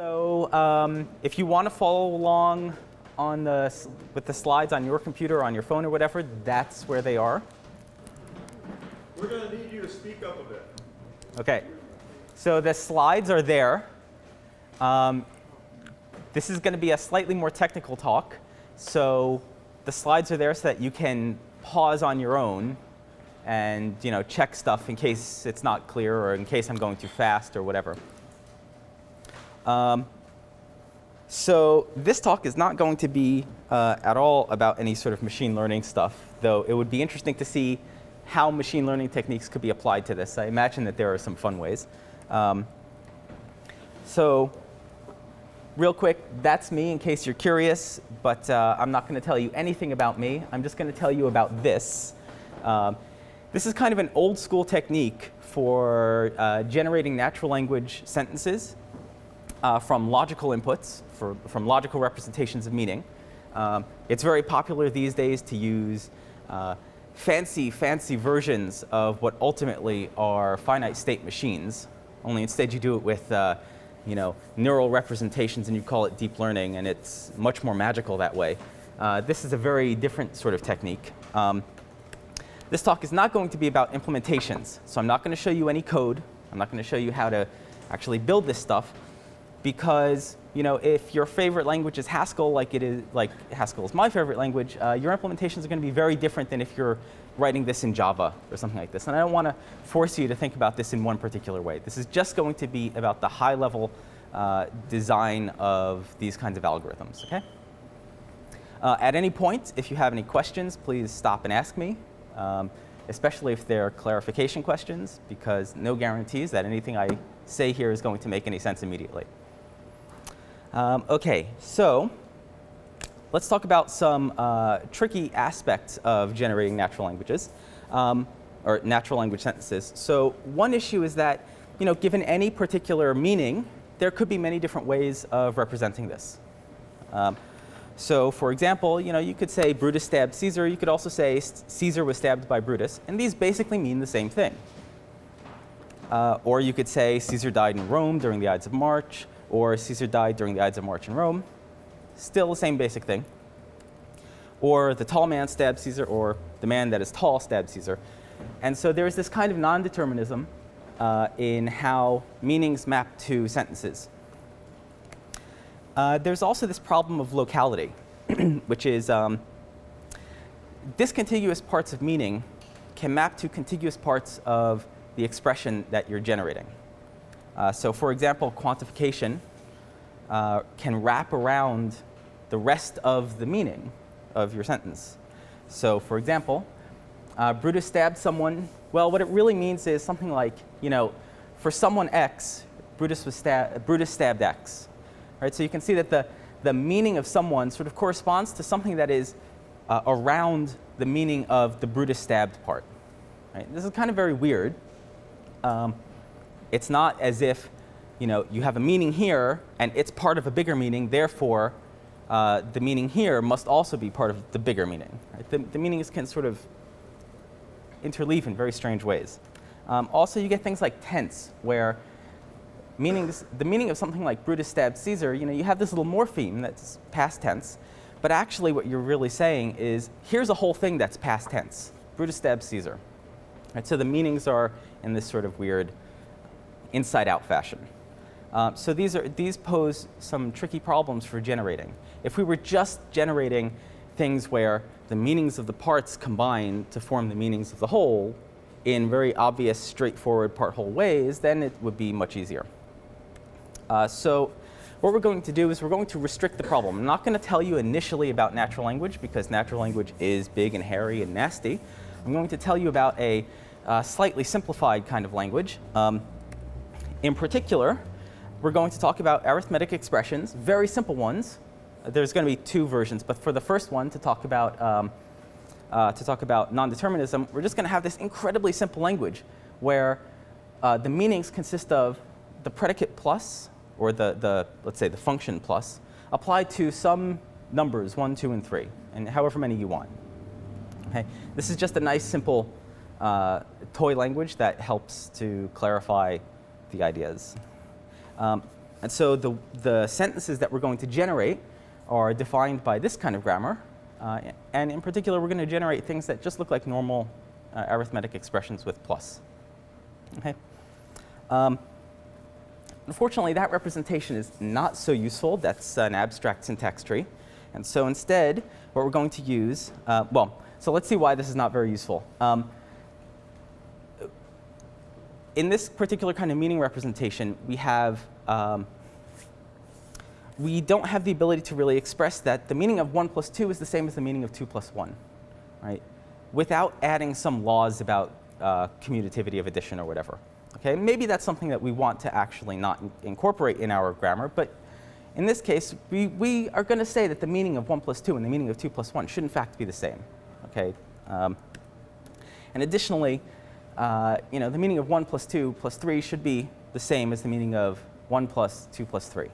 So if you want to follow along with the slides on your computer, on your phone or whatever, that's where they are. We're going to need you to speak up a bit. OK. So the slides are there. This is going to be a slightly more technical talk. So the slides are there so that you can pause on your own and check stuff in case it's not clear or in case I'm going too fast or whatever. So this talk is not going to be at all about any sort of machine learning stuff, though it would be interesting to see how machine learning techniques could be applied to this. I imagine that there are some fun ways. So real quick, that's me in case you're curious, but I'm not going to tell you anything about me. I'm just going to tell you about this. This is kind of an old school technique for generating natural language sentences from logical inputs, from logical representations of meaning. It's very popular these days to use fancy versions of what ultimately are finite state machines, only instead you do it with neural representations and you call it deep learning, and it's much more magical that way. This is a very different sort of technique. This talk is not going to be about implementations, so I'm not going to show you any code. I'm not going to show you how to actually build this stuff, because if your favorite language is Haskell, like Haskell is my favorite language, your implementations are going to be very different than if you're writing this in Java or something like this. And I don't want to force you to think about this in one particular way. This is just going to be about the high-level design of these kinds of algorithms. Okay? At any point, if you have any questions, please stop and ask me, especially if they're clarification questions, because no guarantees that anything I say here is going to make any sense immediately. OK, so let's talk about some tricky aspects of generating natural languages, or natural language sentences. So one issue is that, given any particular meaning, there could be many different ways of representing this. So for example, you could say Brutus stabbed Caesar. You could also say Caesar was stabbed by Brutus. And these basically mean the same thing. Or you could say Caesar died in Rome during the Ides of March, or Caesar died during the Ides of March in Rome. Still the same basic thing. Or the tall man stabbed Caesar, or the man that is tall stabbed Caesar. And so there's this kind of non-determinism in how meanings map to sentences. There's also this problem of locality, which is discontiguous parts of meaning can map to contiguous parts of the expression that you're generating. So for example, quantification can wrap around the rest of the meaning of your sentence. So for example, Brutus stabbed someone. Well, what it really means is something like, for someone X, Brutus stabbed X. Right? So you can see that the meaning of someone sort of corresponds to something that is around the meaning of the Brutus stabbed part. Right? This is kind of very weird. It's not as if you have a meaning here and it's part of a bigger meaning, therefore the meaning here must also be part of the bigger meaning. Right? The meanings can sort of interleave in very strange ways. Also, you get things like tense, where the meaning of something like Brutus stabbed Caesar, you have this little morpheme that's past tense, but actually what you're really saying is, here's a whole thing that's past tense. Brutus stabbed Caesar. Right? So the meanings are in this sort of weird inside-out fashion. So these pose some tricky problems for generating. If we were just generating things where the meanings of the parts combine to form the meanings of the whole in very obvious, straightforward part-whole ways, then it would be much easier. So what we're going to do is we're going to restrict the problem. I'm not going to tell you initially about natural language, because natural language is big and hairy and nasty. I'm going to tell you about a slightly simplified kind of language. In particular, we're going to talk about arithmetic expressions, very simple ones. There's going to be two versions, but for the first one, to talk about non-determinism, we're just going to have this incredibly simple language where the meanings consist of the predicate plus, or let's say the function plus, applied to some numbers, 1, 2, and 3, and however many you want. Okay? This is just a nice, simple toy language that helps to clarify the ideas. And so the sentences that we're going to generate are defined by this kind of grammar. And in particular, we're going to generate things that just look like normal arithmetic expressions with plus. Okay? Unfortunately, that representation is not so useful. That's an abstract syntax tree. And so instead, what we're going to use, so let's see why this is not very useful. In this particular kind of meaning representation, we don't have the ability to really express that the meaning of 1 plus 2 is the same as the meaning of 2 plus 1, right? Without adding some laws about commutativity of addition or whatever. Okay, maybe that's something that we want to actually not incorporate in our grammar, but in this case, we are going to say that the meaning of 1 plus 2 and the meaning of 2 plus 1 should in fact be the same. Okay, and additionally, the meaning of 1 plus 2 plus 3 should be the same as the meaning of 1 plus 2 plus 3.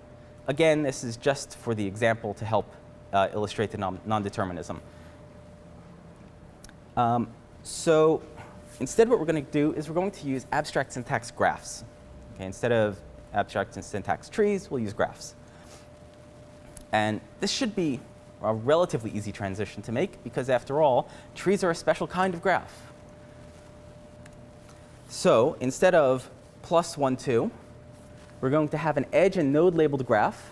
Again, this is just for the example to help illustrate the non-determinism. So instead what we're going to do is we're going to use abstract syntax graphs. Okay, instead of abstract syntax trees, we'll use graphs. And this should be a relatively easy transition to make because after all, trees are a special kind of graph. So instead of plus 1, 2, we're going to have an edge and node labeled graph.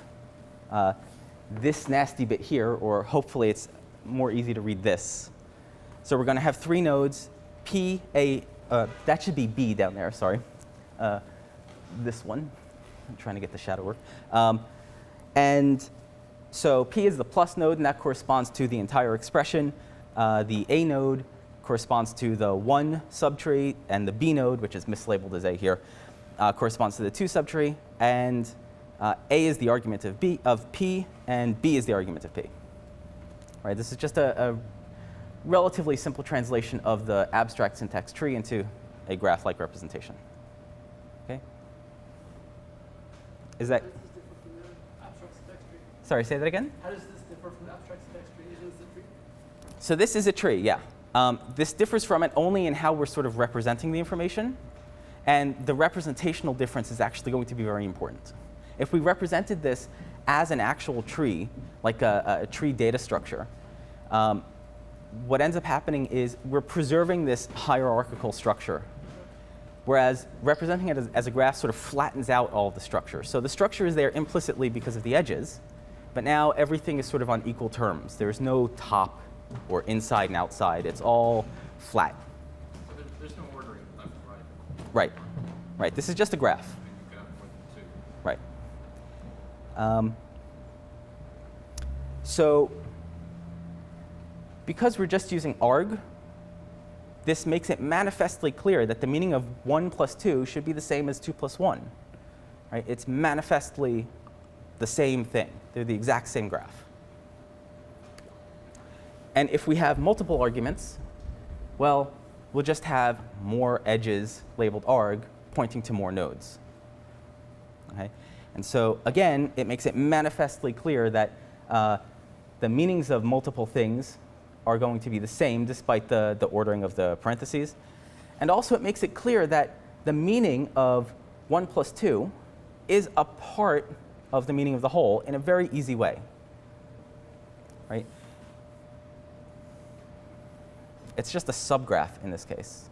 This nasty bit here, or hopefully it's more easy to read this. So we're going to have 3 nodes, P, A, that should be B down there, sorry. This one, I'm trying to get the shadow work. And so P is the plus node, and that corresponds to the entire expression. The A node corresponds to the 1 subtree, and the B node, which is mislabeled as A here, corresponds to the 2 subtree, and A is the argument of P, and B is the argument of P. Right, this is just a relatively simple translation of the abstract syntax tree into a graph-like representation. Okay? Is that? How does this differ from the abstract syntax tree? Sorry, say that again? How does this differ from the abstract syntax tree? Is this a tree? So this is a tree, yeah. This differs from it only in how we're sort of representing the information. And the representational difference is actually going to be very important. If we represented this as an actual tree, like a tree data structure, what ends up happening is we're preserving this hierarchical structure, whereas representing it as a graph sort of flattens out all the structure. So the structure is there implicitly because of the edges, but now everything is sort of on equal terms. There's no top or inside and outside. It's all flat. So there's no ordering left and right. Right. Right. This is just a graph. You can have more than 2. Right. So because we're just using arg, this makes it manifestly clear that the meaning of 1 plus 2 should be the same as 2 plus 1. Right? It's manifestly the same thing. They're the exact same graph. And if we have multiple arguments, well, we'll just have more edges labeled arg pointing to more nodes. Okay? And so again, it makes it manifestly clear that the meanings of multiple things are going to be the same despite the ordering of the parentheses. And also it makes it clear that the meaning of 1 plus 2 is a part of the meaning of the whole in a very easy way. Right? It's just a subgraph in this case.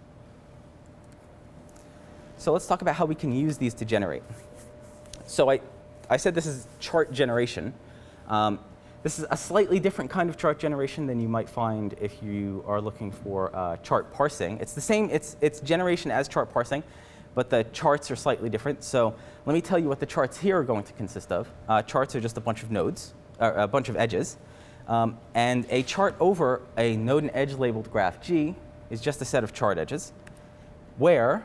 So let's talk about how we can use these to generate. So I said this is chart generation. This is a slightly different kind of chart generation than you might find if you are looking for chart parsing. It's the same, it's generation as chart parsing, but the charts are slightly different. So let me tell you what the charts here are going to consist of. Charts are just a bunch of nodes, or a bunch of edges. And a chart over a node and edge labeled graph G is just a set of chart edges, where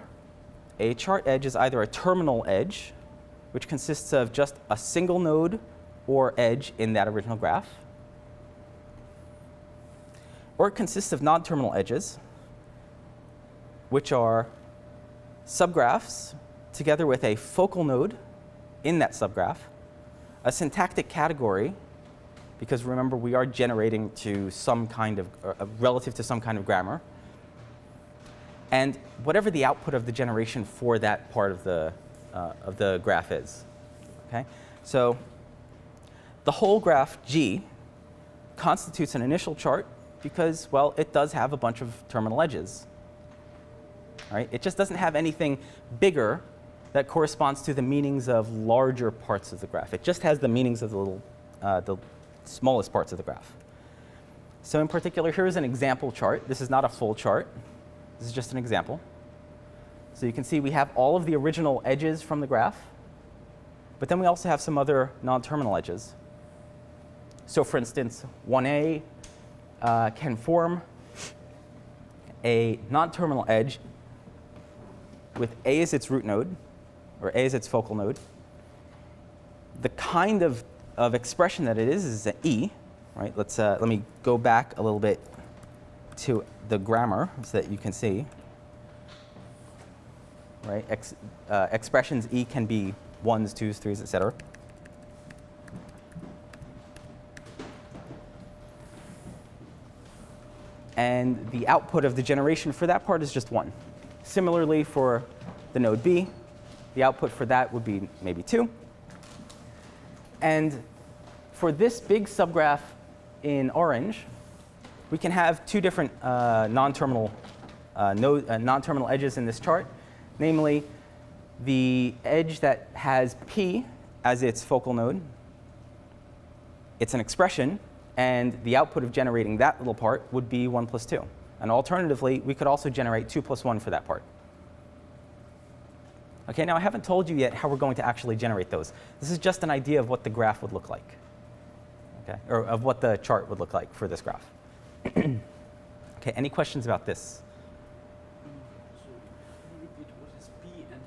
a chart edge is either a terminal edge, which consists of just a single node or edge in that original graph, or it consists of non-terminal edges, which are subgraphs together with a focal node in that subgraph, a syntactic category, because remember we are generating to some kind of, relative to some kind of grammar, and whatever the output of the generation for that part of the graph is. Okay? So the whole graph G constitutes an initial chart because, well, it does have a bunch of terminal edges. All right? It just doesn't have anything bigger that corresponds to the meanings of larger parts of the graph. It just has the meanings of the smallest parts of the graph. So in particular, here's an example chart. This is not a full chart. This is just an example. So you can see we have all of the original edges from the graph, but then we also have some other non-terminal edges. So for instance, 1A can form a non-terminal edge with A as its root node, or A as its focal node. The kind of expression that it is an E, right? Let me go back a little bit to the grammar so that you can see. Right? Expressions E can be 1s, 2s, 3s, etc. And the output of the generation for that part is just 1. Similarly, for the node B, the output for that would be maybe 2. And for this big subgraph in orange, we can have two different non-terminal edges in this chart, namely the edge that has P as its focal node. It's an expression, and the output of generating that little part would be 1 plus 2. And alternatively, we could also generate 2 plus 1 for that part. Okay, now I haven't told you yet how we're going to actually generate those. This is just an idea of what the graph would look like, okay, or of what the chart would look like for this graph. Okay, any questions about this? So can you repeat what is P and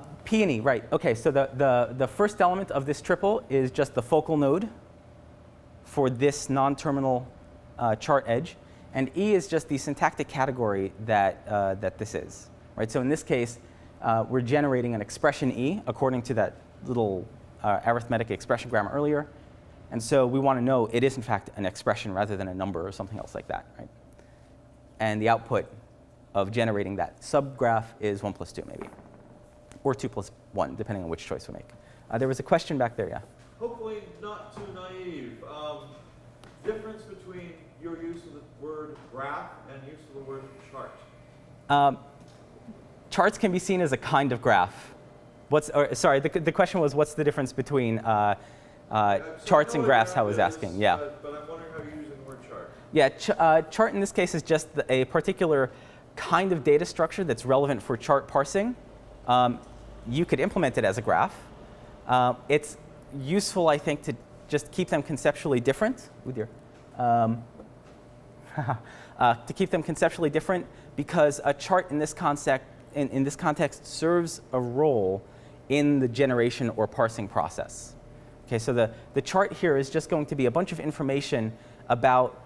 E? P and E, right. Okay, so the first element of this triple is just the focal node for this non-terminal chart edge. And E is just the syntactic category that this is. Right? So in this case, we're generating an expression E according to that little arithmetic expression grammar earlier. And so we want to know it is, in fact, an expression rather than a number or something else like that. Right? And the output of generating that subgraph is 1 plus 2, maybe. Or 2 plus 1, depending on which choice we make. There was a question back there, yeah? Hopefully not too naive. Difference between your use of the word graph and use of the word chart. Charts can be seen as a kind of graph. The question was, what's the difference between charts and graphs, I was asking. Yeah. But I'm wondering how you're using the word chart. Yeah, chart in this case is just a particular kind of data structure that's relevant for chart parsing. You could implement it as a graph. It's useful, I think, to just keep them conceptually different with your to keep them conceptually different, because a chart in this context serves a role in the generation or parsing process. Okay, so the chart here is just going to be a bunch of information about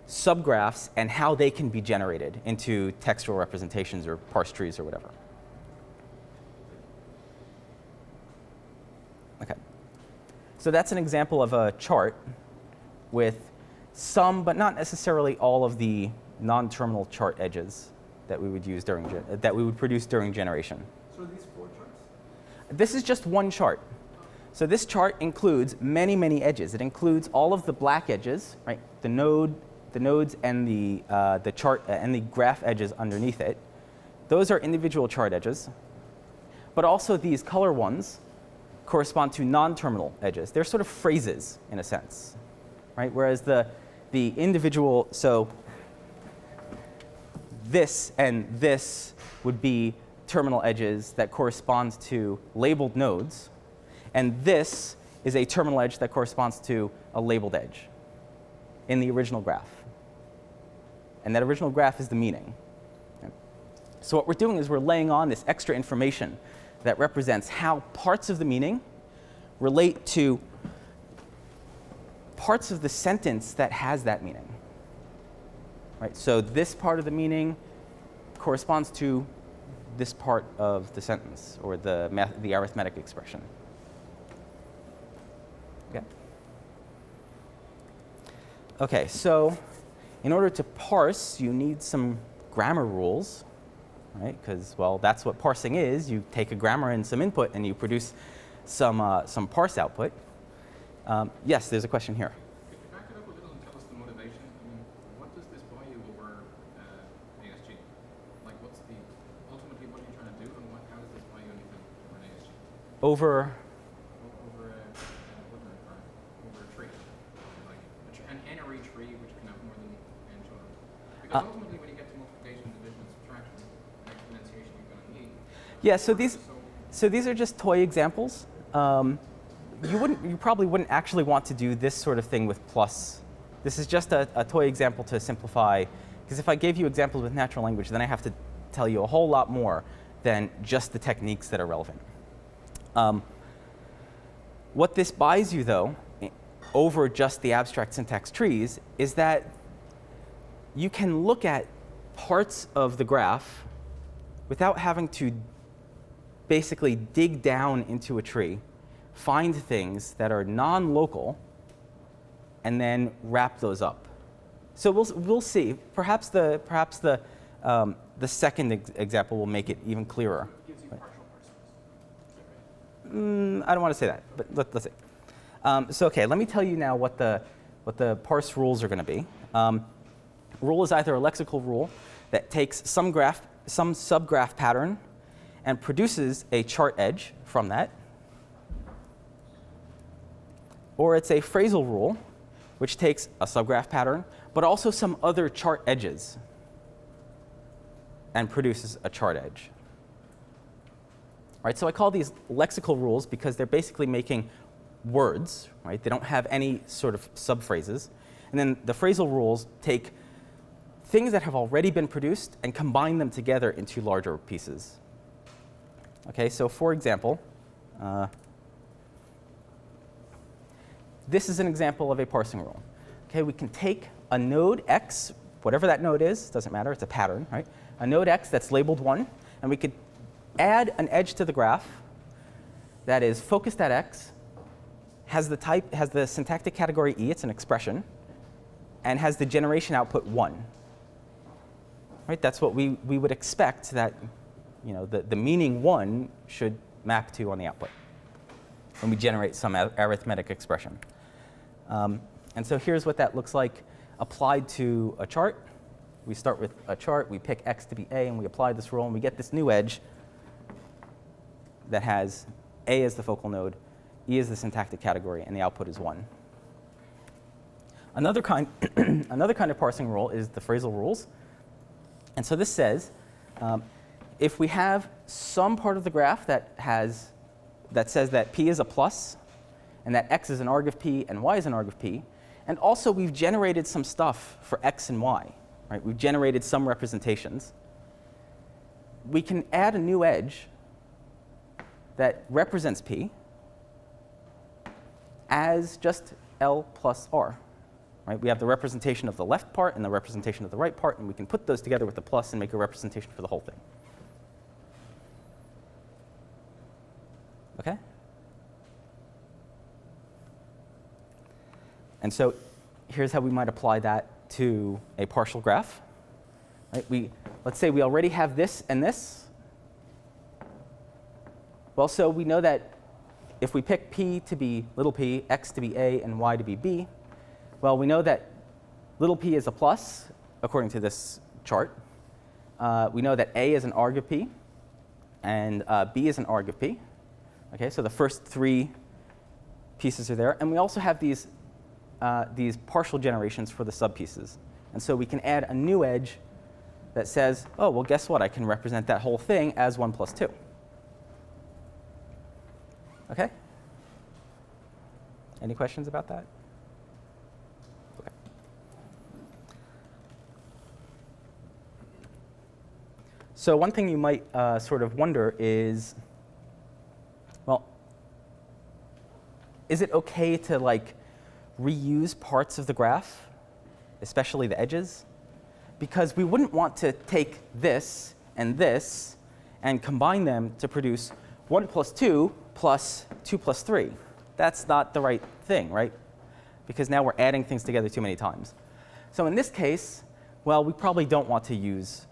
subgraphs and how they can be generated into textual representations or parse trees or whatever. Okay, so that's an example of a chart with some, but not necessarily all, of the non-terminal chart edges that we would use that we would produce during generation. So are these 4 charts? This is just one chart. So this chart includes many, many edges. It includes all of the black edges, right? The nodes, and the chart and the graph edges underneath it. Those are individual chart edges. But also these color ones correspond to non-terminal edges. They're sort of phrases in a sense, right? Whereas the individual, so this and this would be terminal edges that correspond to labeled nodes, and this is a terminal edge that corresponds to a labeled edge in the original graph. And that original graph is the meaning. So what we're doing is we're laying on this extra information that represents how parts of the meaning relate to parts of the sentence that has that meaning. Right? So this part of the meaning corresponds to this part of the sentence, or the arithmetic expression. Okay? Okay, so in order to parse, you need some grammar rules. right? Because, well, that's what parsing is. You take a grammar and some input, and you produce some parse output. Yes, there's a question here. Could you back it up a little and tell us the motivation? I mean, what does this buy you over ASG? Like, ultimately, what are you trying to do, and how does this buy you anything over an ASG? Over Over a tree. Like, an n-array tree, which can have more than n children. Because ultimately, when you get to multiplication, division, and subtraction, and exponentiation, you're going to need. yeah, so these are just toy examples. You probably wouldn't actually want to do this sort of thing with plus. This is just a toy example to simplify, because if I gave you examples with natural language, then I have to tell you a whole lot more than just the techniques that are relevant. What this buys you, though, over just the abstract syntax trees, is that you can look at parts of the graph without having to basically dig down into a tree, find things that are non-local, and then wrap those up. So we'll see. Perhaps the second example will make it even clearer. It gives you partial parsing. I don't want to say that, but let's see. So okay, let me tell you now what the parse rules are going to be. Rule is either a lexical rule that takes some subgraph pattern and produces a chart edge from that, or it's a phrasal rule, which takes a subgraph pattern, but also some other chart edges and produces a chart edge. Right, so I call these lexical rules because they're basically making words, right? They don't have any sort of subphrases. And then the phrasal rules take things that have already been produced and combine them together into larger pieces. Okay, so for example, this is an example of a parsing rule. Okay, we can take a node x, whatever that node is, doesn't matter, it's a pattern, right? A node x that's labeled 1, and we could add an edge to the graph that is focused at x, has the syntactic category E, it's an expression, and has the generation output 1. Right? That's what we would expect that the meaning 1 should map to on the output when we generate some arithmetic expression. And so here's what that looks like applied to a chart. We start with a chart, we pick x to be a, and we apply this rule, and we get this new edge that has a as the focal node, e as the syntactic category, and the output is 1. Another kind of parsing rule is the phrasal rules. And so this says, if we have some part of the graph that says that p is a plus, and that x is an arg of p and y is an arg of p, and also we've generated some stuff for x and y, right? We've generated some representations. We can add a new edge that represents p as just L plus R. Right? We have the representation of the left part and the representation of the right part, and we can put those together with the plus and make a representation for the whole thing. Okay? And so here's how we might apply that to a partial graph. Right? Let's say we already have this and this. Well, so we know that if we pick p to be little p, x to be a, and y to be b, well, we know that little p is a plus, according to this chart. We know that a is an arg of p, and b is an arg of p. Okay, so the first 3 pieces are there. And we also have these partial generations for the subpieces. And so we can add a new edge that says, oh, well, guess what? I can represent that whole thing as 1 plus 2. Okay? Any questions about that? Okay. So one thing you might sort of wonder is, well, is it okay to reuse parts of the graph, especially the edges? Because we wouldn't want to take this and combine them to produce 1 plus 2 plus 2 plus 3. That's not the right thing, right? Because now we're adding things together too many times. So in this case, well, we probably don't want to use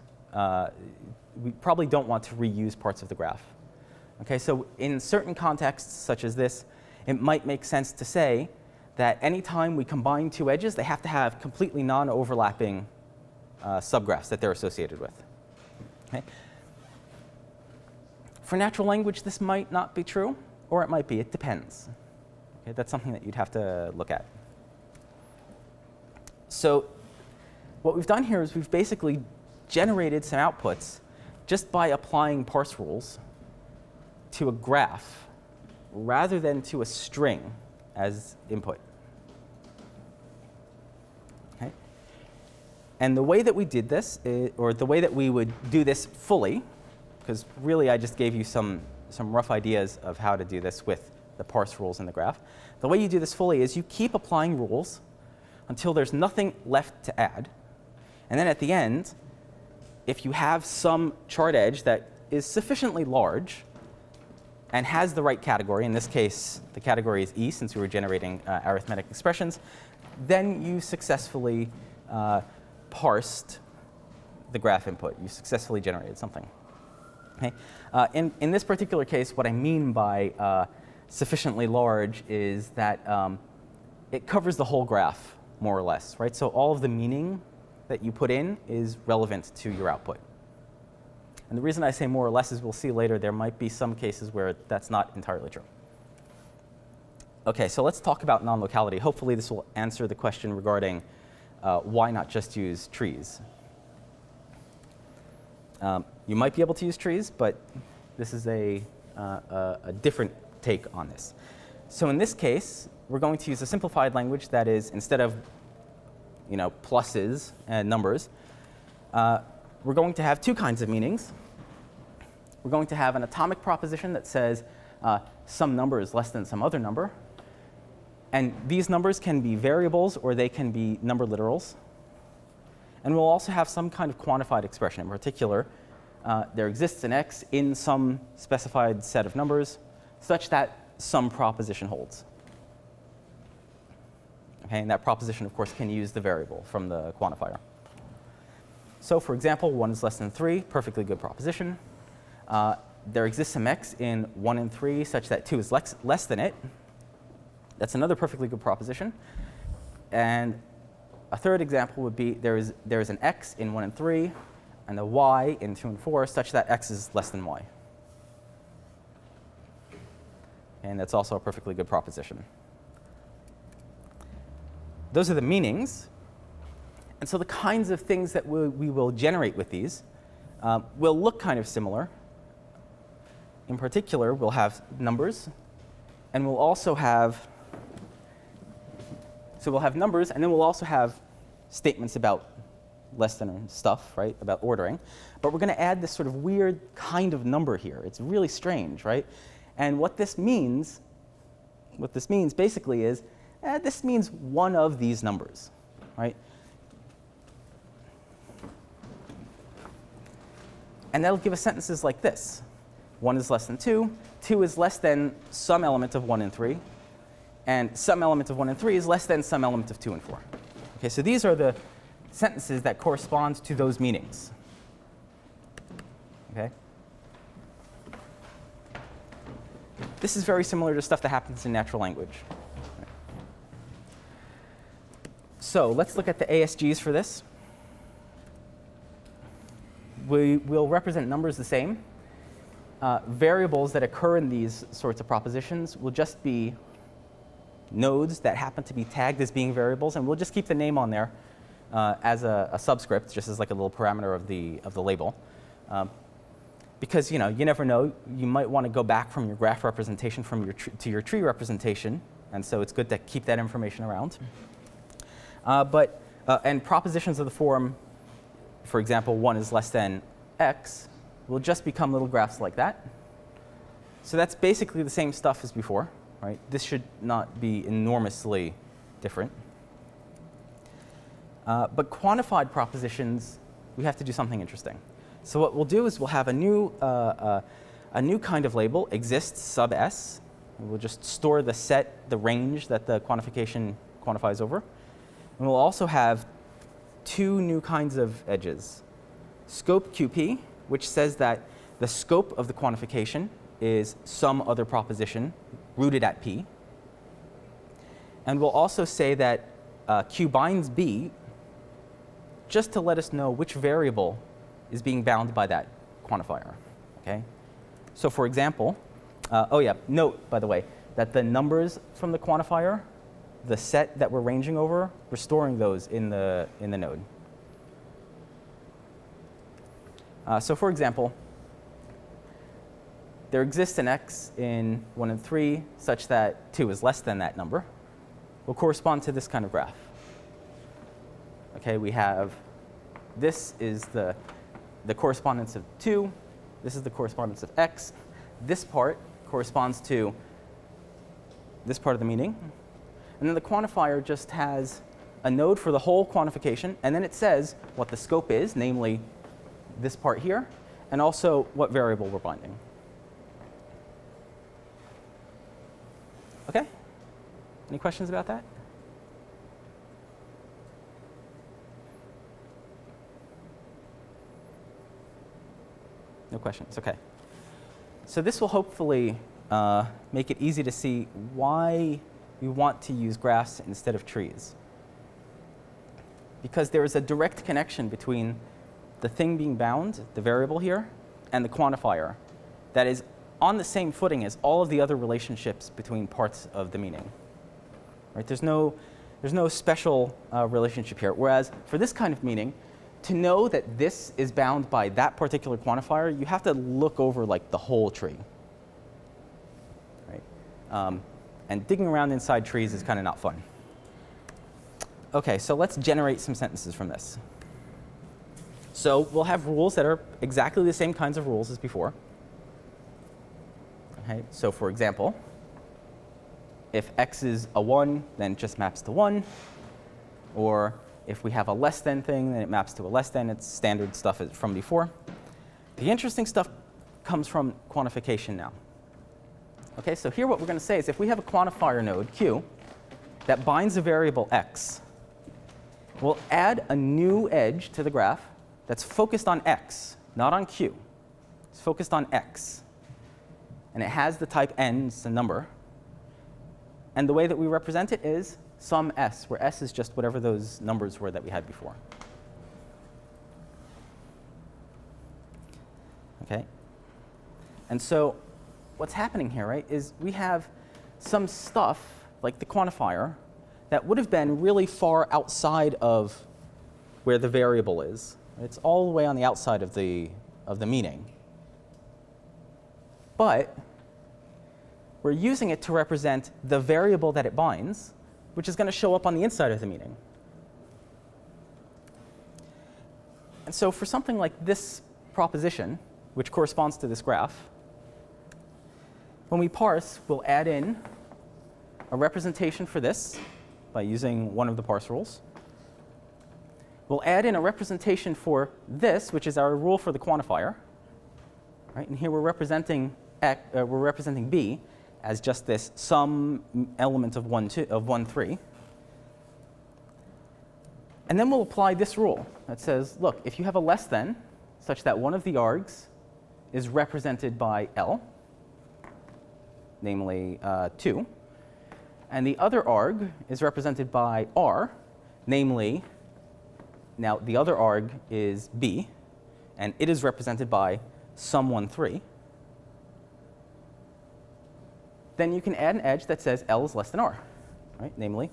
we probably don't want to reuse parts of the graph. Okay, so in certain contexts, such as this, it might make sense to say that anytime we combine two edges, they have to have completely non-overlapping subgraphs that they're associated with. Okay? For natural language, this might not be true, or it might be. It depends. Okay, that's something that you'd have to look at. So what we've done here is we've basically generated some outputs just by applying parse rules to a graph rather than to a string as input. Okay? And the way that we did this, or the way that we would do this fully, because really I just gave you some rough ideas of how to do this with the parse rules in the graph. The way you do this fully is you keep applying rules until there's nothing left to add. And then at the end, if you have some chart edge that is sufficiently large and has the right category, in this case, the category is E since we were generating arithmetic expressions, then you successfully parsed the graph input. You successfully generated something. Okay? In this particular case, what I mean by sufficiently large is that it covers the whole graph, more or less, right? So all of the meaning that you put in is relevant to your output. And the reason I say more or less is we'll see later there might be some cases where that's not entirely true. Okay, so let's talk about non-locality. Hopefully this will answer the question regarding why not just use trees. You might be able to use trees, but this is a different take on this. So in this case, we're going to use a simplified language that is, instead of pluses and numbers, we're going to have two kinds of meanings. We're going to have an atomic proposition that says some number is less than some other number. And these numbers can be variables or they can be number literals. And we'll also have some kind of quantified expression. In particular, there exists an x in some specified set of numbers such that some proposition holds. Okay, and that proposition, of course, can use the variable from the quantifier. So for example, 1 is less than 3, perfectly good proposition. There exists some x in 1 and 3 such that 2 is less than it. That's another perfectly good proposition. And a third example would be there is an x in 1 and 3 and a y in 2 and 4 such that x is less than y. And that's also a perfectly good proposition. Those are the meanings. And so the kinds of things that we will generate with these will look kind of similar. In particular, we'll have numbers, and we'll also have, so we'll have numbers, and then we'll also have statements about less than stuff, right, about ordering. But we're going to add this sort of weird kind of number here. It's really strange, right? And what this means basically is, this means one of these numbers, right? And that'll give us sentences like this. 1 is less than 2. 2 is less than some element of 1 and 3. And some element of 1 and 3 is less than some element of 2 and 4. Okay, so these are the sentences that correspond to those meanings. Okay? This is very similar to stuff that happens in natural language. So let's look at the ASGs for this. We will represent numbers the same. Variables that occur in these sorts of propositions will just be nodes that happen to be tagged as being variables, and we'll just keep the name on there as a subscript, just as like a little parameter of the label. Because you never know, you might want to go back from your graph representation to your tree representation, and so it's good to keep that information around. And propositions of the form, for example, 1 is less than x, will just become little graphs like that. So that's basically the same stuff as before, right? This should not be enormously different. But quantified propositions, we have to do something interesting. So what we'll do is we'll have a new kind of label, exists sub s. And we'll just store the range that the quantification quantifies over. And we'll also have two new kinds of edges. Scope QP, which says that the scope of the quantification is some other proposition rooted at P. And we'll also say that Q binds B just to let us know which variable is being bound by that quantifier. Okay? So for example, oh yeah, note, by the way, that the numbers from the quantifier, the set that we're ranging over, we're storing those in the node. So for example, there exists an x in 1 and 3 such that 2 is less than that number. Will correspond to this kind of graph. Okay, we have, this is the correspondence of 2. This is the correspondence of x. This part corresponds to this part of the meaning. And then the quantifier just has a node for the whole quantification, and then it says what the scope is, namely this part here, and also what variable we're binding. Okay? Any questions about that? No questions, okay. So this will hopefully make it easy to see why we want to use graphs instead of trees. Because there is a direct connection between the thing being bound, the variable here, and the quantifier that is on the same footing as all of the other relationships between parts of the meaning. Right? There's no special relationship here. Whereas for this kind of meaning, to know that this is bound by that particular quantifier, you have to look over like the whole tree. Right? And digging around inside trees is kind of not fun. Okay, so let's generate some sentences from this. So we'll have rules that are exactly the same kinds of rules as before. Okay, so for example, if x is a 1, then it just maps to 1. Or if we have a less than thing, then it maps to a less than. It's standard stuff from before. The interesting stuff comes from quantification now. Okay, so here what we're going to say is if we have a quantifier node, q, that binds a variable x, we'll add a new edge to the graph that's focused on x, not on q. It's focused on x. And it has the type n, it's a number. And the way that we represent it is sum s, where s is just whatever those numbers were that we had before. Okay? And so what's happening here, right, is we have some stuff, like the quantifier, that would have been really far outside of where the variable is. It's all the way on the outside of the meaning. But we're using it to represent the variable that it binds, which is going to show up on the inside of the meaning. And so for something like this proposition, which corresponds to this graph, when we parse, we'll add in a representation for this by using one of the parse rules. We'll add in a representation for this, which is our rule for the quantifier. Right? And here we're representing B as just this some element of 1, 3. And then we'll apply this rule that says, look, if you have a less than, such that one of the args is represented by L, namely 2, and the other arg is represented by R, namely, now the other arg is B, and it is represented by sum 1, 3, then you can add an edge that says L is less than R, right? Namely,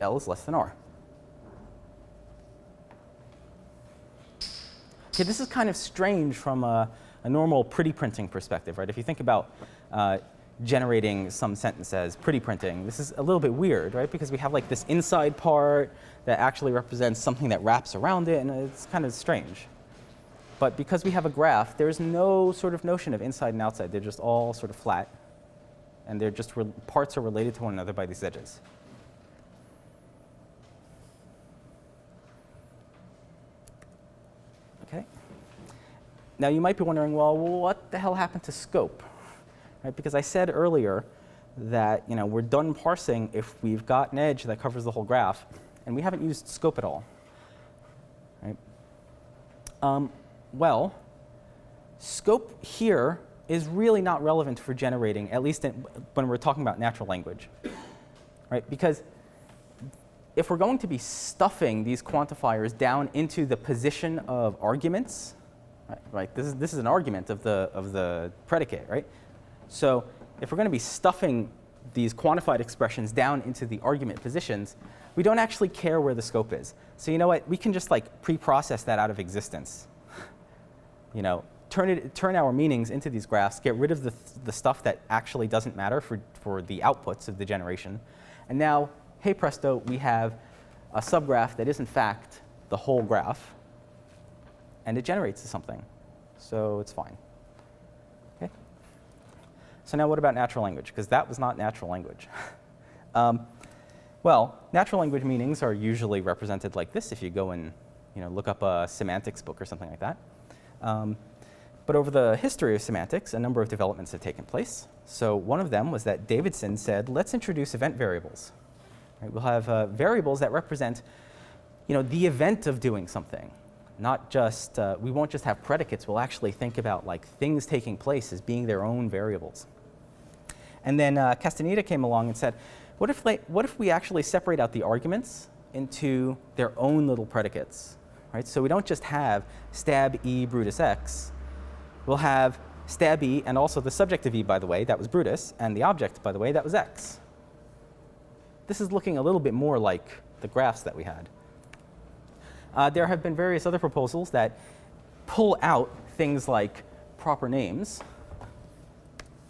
L is less than R. Okay, this is kind of strange from a normal pretty printing perspective, right? If you think about generating some sentence as pretty printing, this is a little bit weird, right? Because we have like this inside part that actually represents something that wraps around it, and it's kind of strange. But because we have a graph, there's no sort of notion of inside and outside. They're just all sort of flat, and they're just parts are related to one another by these edges. Okay. Now you might be wondering, well, what the hell happened to scope? Right? Because I said earlier that we're done parsing if we've got an edge that covers the whole graph, and we haven't used scope at all. Right? Well, Scope here is really not relevant for generating, at least when we're talking about natural language, right? Because if we're going to be stuffing these quantifiers down into the position of arguments, right? This is an argument of the predicate, right? So if we're going to be stuffing these quantified expressions down into the argument positions, we don't actually care where the scope is. So you know what? We can just like pre-process that out of existence. You know, turn our meanings into these graphs, get rid of the stuff that actually doesn't matter for the outputs of the generation, and now, hey presto, we have a subgraph that is in fact the whole graph, and it generates something. So it's fine. Okay. So now what about natural language? Because that was not natural language. Well, natural language meanings are usually represented like this if you go and look up a semantics book or something like that. But over the history of semantics, a number of developments have taken place. So one of them was that Davidson said, let's introduce event variables. Right? We'll have variables that represent the event of doing something. Not just, we won't just have predicates, we'll actually think about like things taking place as being their own variables. And then Castaneda came along and said, what if we actually separate out the arguments into their own little predicates, right? So we don't just have stab E Brutus X, we'll have stab E and also the subject of E, by the way, that was Brutus, and the object, by the way, that was X. This is looking a little bit more like the graphs that we had. There have been various other proposals that pull out things like proper names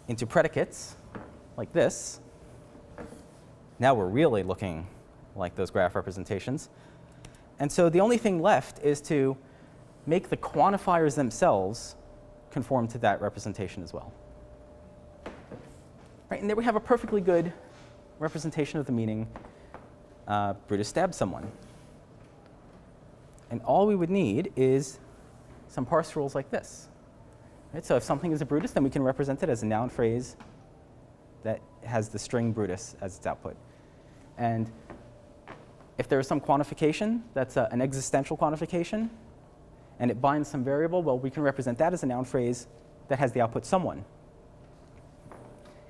into predicates like this. Now we're really looking like those graph representations. And so the only thing left is to make the quantifiers themselves conform to that representation as well. Right, and there we have a perfectly good representation of the meaning Brutus stabbed someone. And all we would need is some parse rules like this. Right? So if something is a Brutus, then we can represent it as a noun phrase that has the string Brutus as its output. And if there is some quantification, that's an existential quantification, and it binds some variable, well, we can represent that as a noun phrase that has the output someone.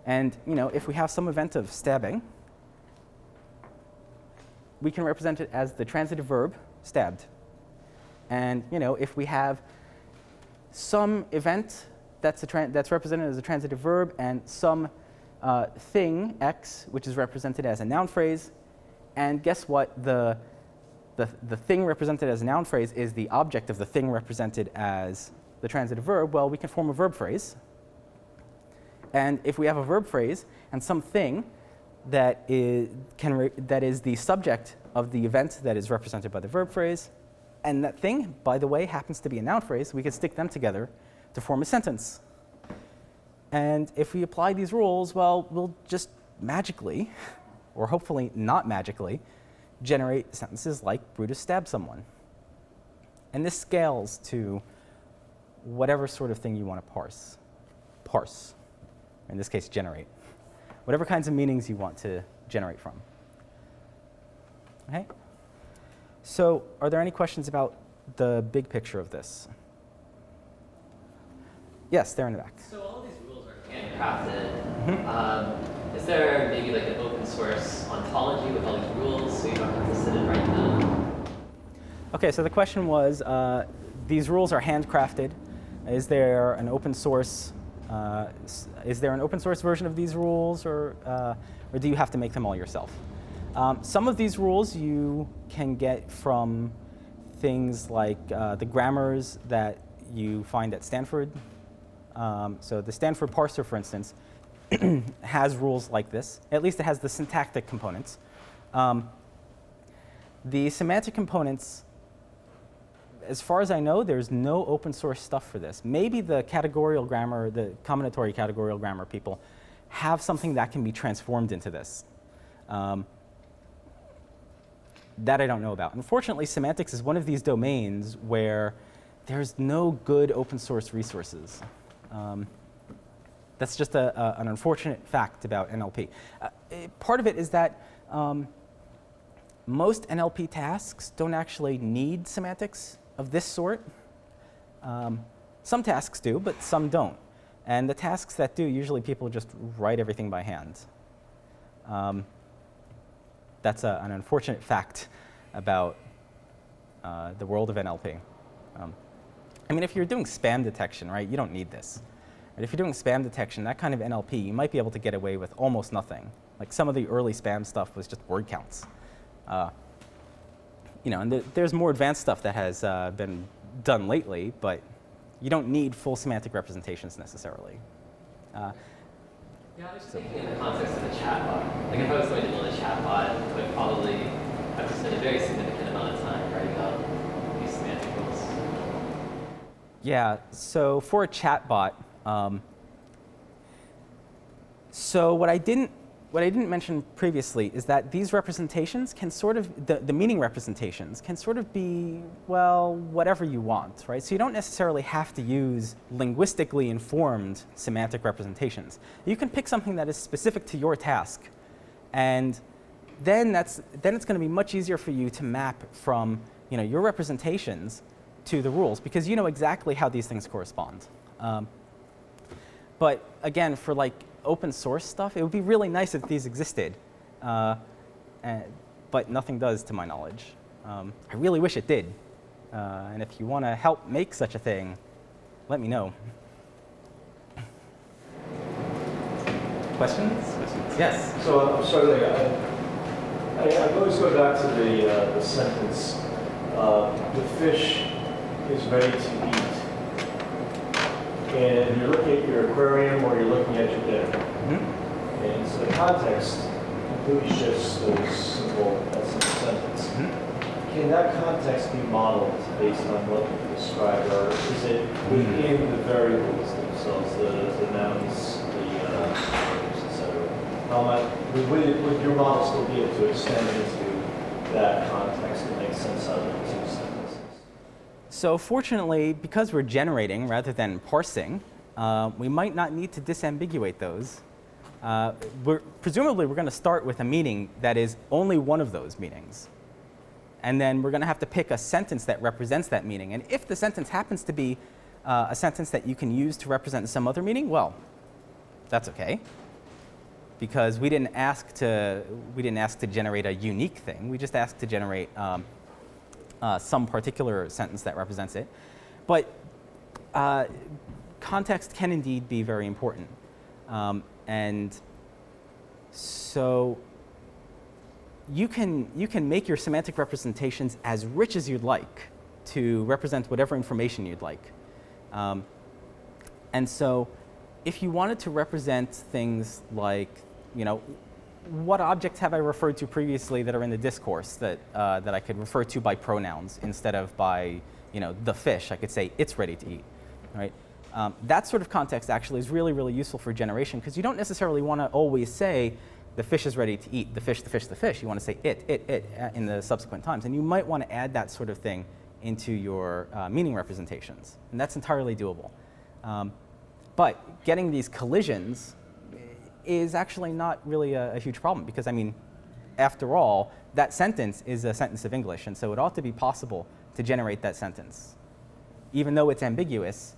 And if we have some event of stabbing, we can represent it as the transitive verb stabbed. And if we have some event that's represented as a transitive verb and some thing, X, which is represented as a noun phrase, and guess what? The thing represented as a noun phrase is the object of the thing represented as the transitive verb. Well, we can form a verb phrase. And if we have a verb phrase and something that is the subject of the event that is represented by the verb phrase, and that thing, by the way, happens to be a noun phrase, we can stick them together to form a sentence. And if we apply these rules, well, we'll just magically, or hopefully not magically, generate sentences like Brutus stabbed someone. And this scales to whatever sort of thing you want to parse. Parse. In this case, generate. Whatever kinds of meanings you want to generate from. Okay? So, are there any questions about the big picture of this? Yes, they're in the back. So all of these rules are handcrafted. Is there maybe like an open source ontology with all these rules so you don't have to sit and write them? Okay, so the question was, these rules are handcrafted. Is there an open source version of these rules, or do you have to make them all yourself? Some of these rules you can get from things like the grammars that you find at Stanford. So the Stanford parser, for instance, has rules like this. At least it has the syntactic components. The semantic components, as far as I know, there's no open source stuff for this. Maybe the categorical grammar, the combinatory categorical grammar people have something that can be transformed into this. That I don't know about. Unfortunately, semantics is one of these domains where there's no good open source resources. That's just an unfortunate fact about NLP. Part of it is that most NLP tasks don't actually need semantics of this sort. Some tasks do, but some don't. And the tasks that do, usually people just write everything by hand. That's an unfortunate fact about the world of NLP. I mean, if you're doing spam detection, right, you don't need this. But if you're doing spam detection, that kind of NLP, you might be able to get away with almost nothing. Like some of the early spam stuff was just word counts. You know, and there's more advanced stuff that has been done lately, but you don't need full semantic representations necessarily. Yeah, I was just thinking in the context of a chatbot. Like if I was going to build a chatbot, I would probably have to spend a very significant amount of time writing out these semantic rules. Yeah, so for a chatbot, so what I didn't mention previously is that these representations can sort of, the meaning representations can sort of be, well, whatever you want, right? So you don't necessarily have to use linguistically informed semantic representations. You can pick something that is specific to your task, and then it's going to be much easier for you to map from, you know, your representations to the rules, because you know exactly how these things correspond. But again, for like open source stuff, it would be really nice if these existed, but nothing does to my knowledge. I really wish it did. And if you want to help make such a thing, let me know. Questions? Yes? So I'm struggling. I always go back to the sentence, the fish is ready to eat. And you're looking at your aquarium or you're looking at your dinner. Mm-hmm. And so the context completely shifts that simple sentence. Mm-hmm. Can that context be modeled based on what you described, or is it within the variables themselves, the nouns, the verbs, etc.? Would your model still be able to extend into that context and make sense out of the two sentences? So fortunately, because we're generating rather than parsing, we might not need to disambiguate those. Presumably, we're going to start with a meaning that is only one of those meanings. And then we're going to have to pick a sentence that represents that meaning. And if the sentence happens to be a sentence that you can use to represent some other meaning, well, that's okay. Because we didn't ask to generate a unique thing. We just asked to generate some particular sentence that represents it. But context can indeed be very important. And so you can make your semantic representations as rich as you'd like to represent whatever information you'd like. And so if you wanted to represent things like, you know, what objects have I referred to previously that are in the discourse that I could refer to by pronouns instead of by, you know, the fish? I could say it's ready to eat, right? That sort of context actually is really, really useful for generation, because you don't necessarily want to always say the fish is ready to eat, the fish, the fish, the fish. You want to say it in the subsequent times. And you might want to add that sort of thing into your meaning representations. And that's entirely doable. But getting these collisions is actually not really a huge problem, because, I mean, after all, that sentence is a sentence of English, and so it ought to be possible to generate that sentence. Even though it's ambiguous,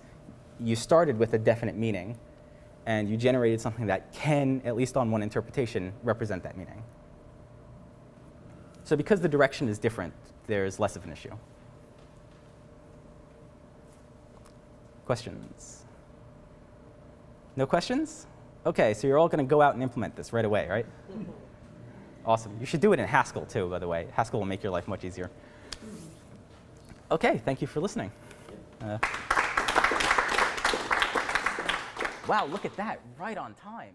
you started with a definite meaning, and you generated something that can, at least on one interpretation, represent that meaning. So because the direction is different, there's less of an issue. Questions? No questions? Okay, so you're all going to go out and implement this right away, right? Awesome. You should do it in Haskell, too, by the way. Haskell will make your life much easier. Okay, thank you for listening. Wow, look at that, right on time.